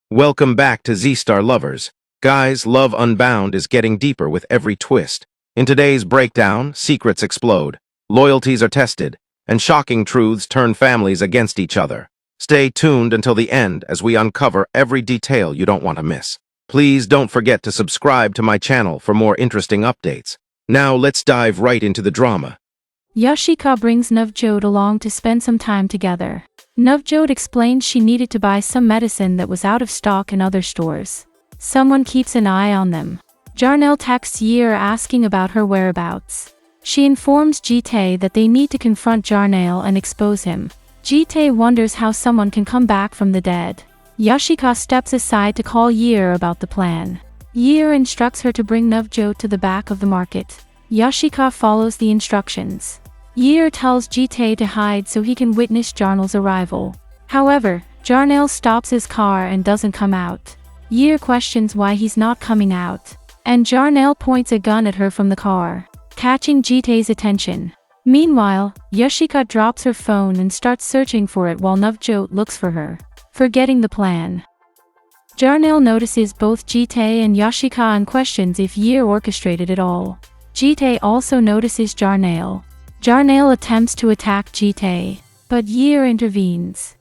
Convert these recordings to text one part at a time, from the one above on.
Welcome back to Z-Star Lovers. Guys, Love Unbound is getting deeper with every twist. In today's breakdown, secrets explode, loyalties are tested, and shocking truths turn families against each other. Stay tuned until the end as we uncover every detail you don't want to miss. Please don't forget to subscribe to my channel for more interesting updates. Now let's dive right into the drama. Yashika brings Navjot along to spend some time together. Navjot explains she needed to buy some medicine that was out of stock in other stores. Someone keeps an eye on them. Jarnail texts Heer asking about her whereabouts. She informs Jeetey that they need to confront Jarnail and expose him. Jeetey wonders how someone can come back from the dead. Yashika steps aside to call Heer about the plan. Heer instructs her to bring Navjot to the back of the market. Yashika follows the instructions. Heer tells Jeetey to hide so he can witness Jarnail's arrival. However, Jarnail stops his car and doesn't come out. Heer questions why he's not coming out, and Jarnail points a gun at her from the car, catching Jeetey's attention. Meanwhile, Yashika drops her phone and starts searching for it while Navjot looks for her, forgetting the plan. Jarnail notices both Jeetey and Yashika and questions if Heer orchestrated it all. Jeetey also notices Jarnail. Jarnail attempts to attack Jeetey, but Heer intervenes.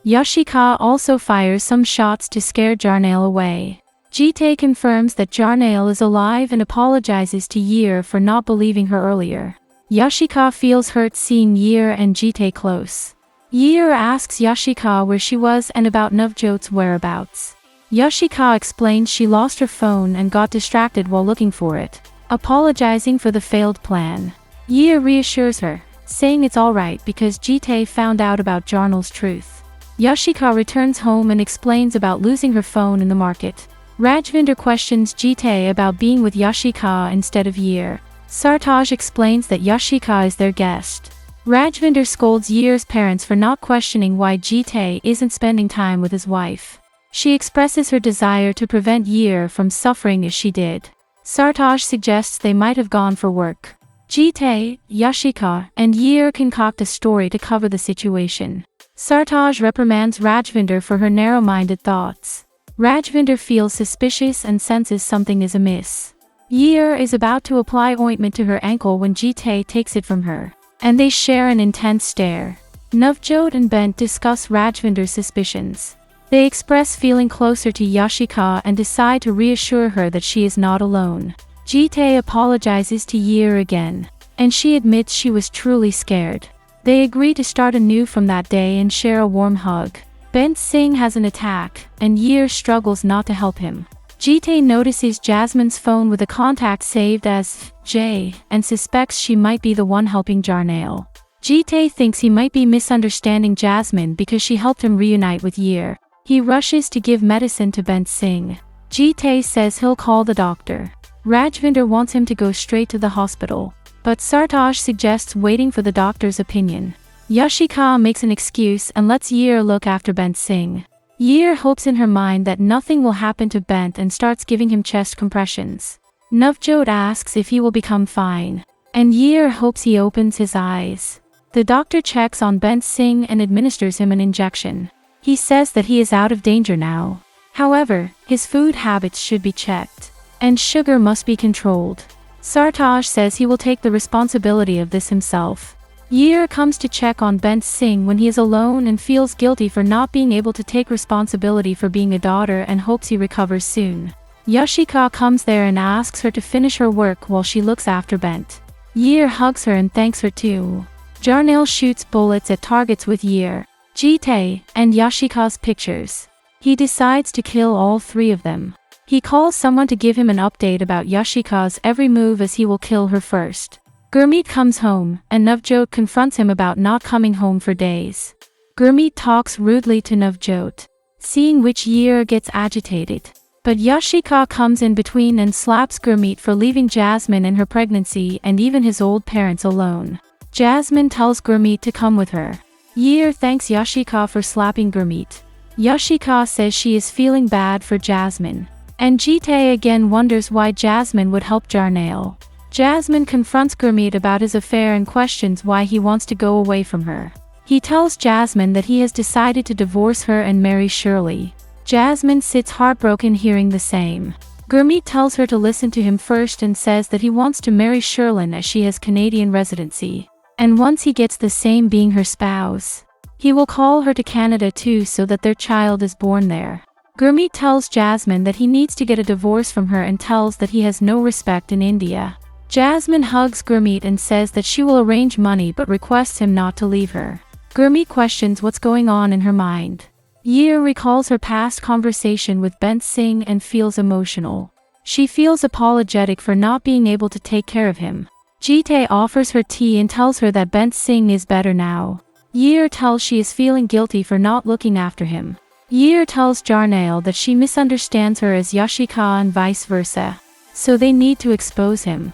Yashika also fires some shots to scare Jarnail away. Jeetey confirms that Jarnail is alive and apologizes to Heer for not believing her earlier. Yashika feels hurt seeing Heer and Jeetey close. Heer asks Yashika where she was and about Navjot's whereabouts. Yashika explains she lost her phone and got distracted while looking for it, apologizing for the failed plan. Heer reassures her, saying it's alright because Jeetey found out about Jarnail's truth. Yashika returns home and explains about losing her phone in the market. Rajvinder questions Jeetey about being with Yashika instead of Heer. Sartaj explains that Yashika is their guest. Rajvinder scolds Heer's parents for not questioning why Jeetey isn't spending time with his wife. She expresses her desire to prevent Heer from suffering as she did. Sartaj suggests they might have gone for work. Jeetey, Yashika, and Heer concoct a story to cover the situation. Sartaj reprimands Rajvinder for her narrow-minded thoughts. Rajvinder feels suspicious and senses something is amiss. Heer is about to apply ointment to her ankle when Jeetey takes it from her, and they share an intense stare. Navjot and Beant discuss Rajvinder's suspicions. They express feeling closer to Yashika and decide to reassure her that she is not alone. Jeetey apologizes to Heer again, and she admits she was truly scared. They agree to start anew from that day and share a warm hug. Beant Singh has an attack, and Heer struggles not to help him. Jeetey notices Jasmine's phone with a contact saved as J and suspects she might be the one helping Jarnail. Jeetey thinks he might be misunderstanding Jasmine because she helped him reunite with Heer. He rushes to give medicine to Beant Singh. Jeetey says he'll call the doctor. Rajvinder wants him to go straight to the hospital, but Sartaj suggests waiting for the doctor's opinion. Yashika makes an excuse and lets Heer look after Beant Singh. Heer hopes in her mind that nothing will happen to Beant and starts giving him chest compressions. Navjot asks if he will become fine, and Heer hopes he opens his eyes. The doctor checks on Beant Singh and administers him an injection. He says that he is out of danger now. However, his food habits should be checked, and sugar must be controlled. Sartaj says he will take the responsibility of this himself. Heer comes to check on Beant Singh when he is alone and feels guilty for not being able to take responsibility for being a daughter and hopes he recovers soon. Yashika comes there and asks her to finish her work while she looks after Beant. Heer hugs her and thanks her too. Jarnail shoots bullets at targets with Heer, Jeetey, and Yashika's pictures. He decides to kill all three of them. He calls someone to give him an update about Yashika's every move as he will kill her first. Gurmeet comes home, and Navjot confronts him about not coming home for days. Gurmeet talks rudely to Navjot, seeing which Heer gets agitated. But Yashika comes in between and slaps Gurmeet for leaving Jasmine and her pregnancy and even his old parents alone. Jasmine tells Gurmeet to come with her. Heer thanks Yashika for slapping Gurmeet. Yashika says she is feeling bad for Jasmine. And Jeetey again wonders why Jasmine would help Jarnail. Jasmine confronts Gurmeet about his affair and questions why he wants to go away from her. He tells Jasmine that he has decided to divorce her and marry Shirley. Jasmine sits heartbroken hearing the same. Gurmeet tells her to listen to him first and says that he wants to marry Shirley as she has Canadian residency. And once he gets the same being her spouse, he will call her to Canada too so that their child is born there. Gurmeet tells Jasmine that he needs to get a divorce from her and tells that he has no respect in India. Jasmine hugs Gurmeet and says that she will arrange money but requests him not to leave her. Gurmeet questions what's going on in her mind. Heer recalls her past conversation with Beant Singh and feels emotional. She feels apologetic for not being able to take care of him. Jeetey offers her tea and tells her that Beant Singh is better now. Heer tells she is feeling guilty for not looking after him. Heer tells Jarnail that she misunderstands her as Yashika and vice versa, so they need to expose him.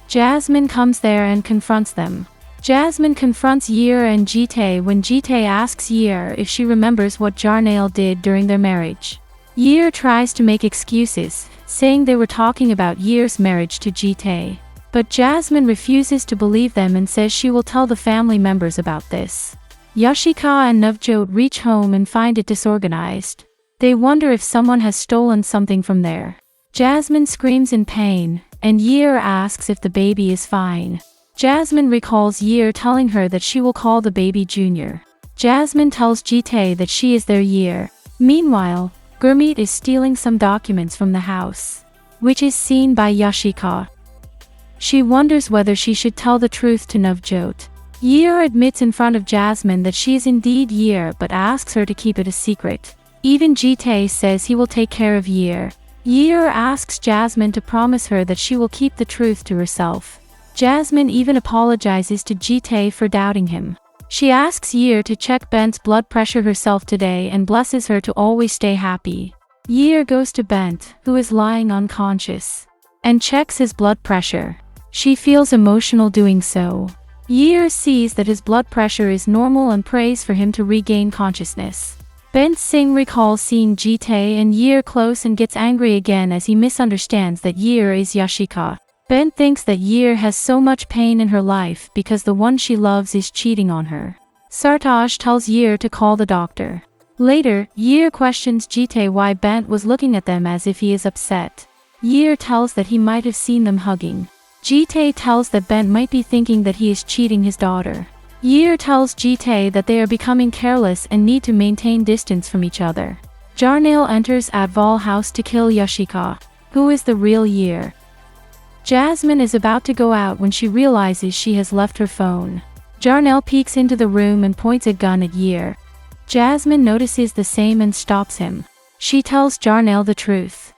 Jasmine comes there and confronts them. Jasmine confronts Heer and Jeetey when Jeetey asks Heer if she remembers what Jarnail did during their marriage. Heer tries to make excuses, saying they were talking about Heer's marriage to Jeetey. But Jasmine refuses to believe them and says she will tell the family members about this. Yashika and Navjot reach home and find it disorganized. They wonder if someone has stolen something from there. Jasmine screams in pain, and Heer asks if the baby is fine. Jasmine recalls Heer telling her that she will call the baby Junior. Jasmine tells Jeetey that she is their Heer. Meanwhile, Gurmeet is stealing some documents from the house, which is seen by Yashika. She wonders whether she should tell the truth to Navjot. Heer admits in front of Jasmine that she is indeed Heer but asks her to keep it a secret. Even Jeetey says he will take care of Heer. Heer asks Jasmine to promise her that she will keep the truth to herself. Jasmine even apologizes to Jeetey for doubting him. She asks Heer to check Beant's blood pressure herself today and blesses her to always stay happy. Heer goes to Beant, who is lying unconscious, and checks his blood pressure. She feels emotional doing so. Heer sees that his blood pressure is normal and prays for him to regain consciousness. Beant Singh recalls seeing Jeetey and Heer close and gets angry again as he misunderstands that Heer is Yashika. Beant thinks that Heer has so much pain in her life because the one she loves is cheating on her. Sartaj tells Heer to call the doctor. Later, Heer questions Jeetey why Beant was looking at them as if he is upset. Heer tells that he might have seen them hugging. Jeetey tells that Beant might be thinking that he is cheating his daughter. Heer tells Jeetey that they are becoming careless and need to maintain distance from each other. Jarnail enters Adval house to kill Yashika, who is the real Heer. Jasmine is about to go out when she realizes she has left her phone. Jarnail peeks into the room and points a gun at Heer. Jasmine notices the same and stops him. She tells Jarnail the truth.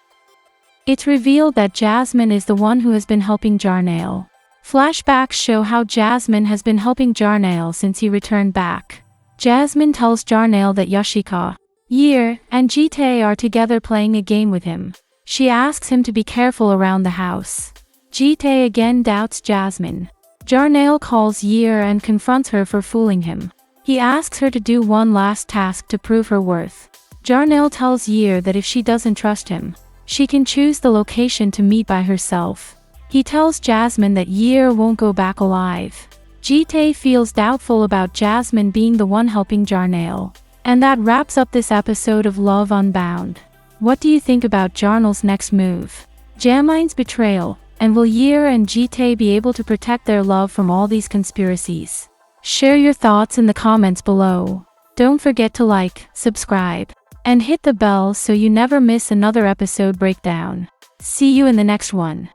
It's revealed that Jasmine is the one who has been helping Jarnail. Flashbacks show how Jasmine has been helping Jarnail since he returned back. Jasmine tells Jarnail that Yashika, Heer, and Jeetey are together playing a game with him. She asks him to be careful around the house. Jeetey again doubts Jasmine. Jarnail calls Heer and confronts her for fooling him. He asks her to do one last task to prove her worth. Jarnail tells Heer that if she doesn't trust him, she can choose the location to meet by herself. He tells Jasmine that Heer won't go back alive. Jeetey feels doubtful about Jasmine being the one helping Jarnail. And that wraps up this episode of Love Unbound. What do you think about Jarnail's next move? Jasmine's betrayal, and will Heer and Jeetey be able to protect their love from all these conspiracies? Share your thoughts in the comments below. Don't forget to like, subscribe, and hit the bell so you never miss another episode breakdown. See you in the next one.